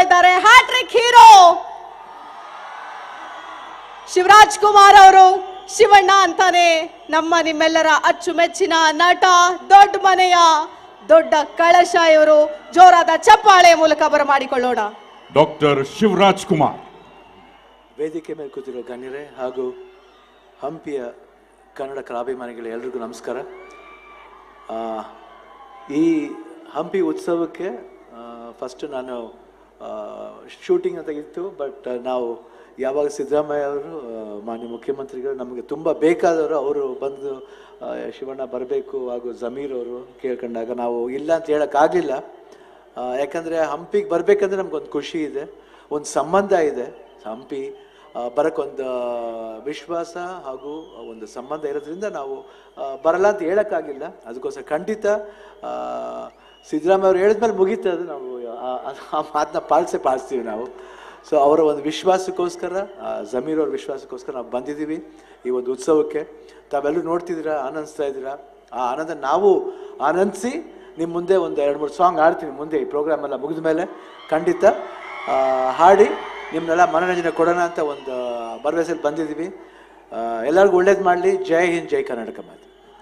ಇದ್ದಾರೆ hat trick hero Shivraj Kumar ಅವರು. ಶಿವಣ್ಣ ಅಂತಾನೆ ನಮ್ಮ ನಿಮ್ಮೆಲ್ಲರ ಅಚ್ಚುಮೆಚ್ಚಿನ ನಟ, ದೊಡ್ಡ ಮನೆಯ ದೊಡ್ಡ ಕಳಶ ಇವರು. ಜೋರಾದ ಚಪ್ಪಾಳೆ ಮೂಲಕ ಬರಮಾಡಿಕೊಳ್ಳೋಣ. ಡಾಕ್ಟರ್ ಶಿವರಾಜ್ ಕುಮಾರ್. ವೇದಿಕೆ ಮೇಲೆ ಕೂತಿರೋ ಗಣ್ಯರೇ ಹಾಗೂ ಹಂಪಿಯ ಕನ್ನಡ ಕಲಾಭಿಮಾನಿಗಳು ಎಲ್ರಿಗೂ ನಮಸ್ಕಾರ. ಈ ಹಂಪಿ ಉತ್ಸವಕ್ಕೆ ಫಸ್ಟ್ ನಾನು ಶೂಟಿಂಗ್ ಅಂತ ಇತ್ತು, ಬಟ್ ನಾವು ಯಾವಾಗ ಸಿದ್ದರಾಮಯ್ಯ ಅವರು ಮಾನ್ಯ ಮುಖ್ಯಮಂತ್ರಿಗಳು ನಮಗೆ ತುಂಬ ಬೇಕಾದವರು ಅವರು ಬಂದು ಶಿವಣ್ಣ ಬರಬೇಕು ಹಾಗೂ ಜಮೀರ್ ಅವರು ಕೇಳ್ಕೊಂಡಾಗ ನಾವು ಇಲ್ಲ ಅಂತ ಹೇಳೋಕ್ಕಾಗಲಿಲ್ಲ. ಯಾಕಂದರೆ ಹಂಪಿಗೆ ಬರಬೇಕಂದ್ರೆ ನಮಗೊಂದು ಖುಷಿ ಇದೆ, ಒಂದು ಸಂಬಂಧ ಇದೆ. ಹಂಪಿ ಬರೋಕ್ಕೊಂದು ವಿಶ್ವಾಸ ಹಾಗೂ ಒಂದು ಸಂಬಂಧ ಇರೋದ್ರಿಂದ ನಾವು ಬರಲ್ಲ ಅಂತ ಹೇಳೋಕ್ಕಾಗಿಲ್ಲ. ಅದಕ್ಕೋಸ್ಕರ ಖಂಡಿತ ಸಿದ್ದರಾಮಯ್ಯ ಅವರು ಹೇಳಿದ್ಮೇಲೆ ಮುಗೀತದೆ, ನಾವು ಆ ಮಾತನ್ನ ಪಾಲಿಸ್ತೀವಿ ನಾವು. ಸೊ ಅವರ ಒಂದು ವಿಶ್ವಾಸಕ್ಕೋಸ್ಕರ, ಜಮೀರ್ ಅವ್ರ ವಿಶ್ವಾಸಕ್ಕೋಸ್ಕರ ನಾವು ಬಂದಿದ್ದೀವಿ ಈ ಒಂದು ಉತ್ಸವಕ್ಕೆ. ತಾವೆಲ್ಲರೂ ನೋಡ್ತಿದ್ದೀರಾ, ಆನಂದಿಸ್ತಾ ಇದ್ದೀರಾ. ಆ ಆನಂದ ನಾವು ಆನಂದಿಸಿ ನಿಮ್ಮ ಮುಂದೆ ಒಂದು 2-3 ಸಾಂಗ್ ಹಾಡ್ತೀನಿ ಮುಂದೆ ಈ ಪ್ರೋಗ್ರಾಮ್ ಎಲ್ಲ ಮುಗಿದ ಮೇಲೆ. ಖಂಡಿತ ಹಾಡಿ ನಿಮ್ಮನ್ನೆಲ್ಲ ಮನೋರಂಜನೆ ಕೊಡೋಣ ಅಂತ ಒಂದು ಭರವಸೆಯಲ್ಲಿ ಬಂದಿದ್ದೀವಿ. ಎಲ್ಲರಿಗೂ ಒಳ್ಳೇದು ಮಾಡಲಿ. ಜೈ ಹಿಂದ್, ಜೈ ಕರ್ನಾಟಕ ಮಾತು.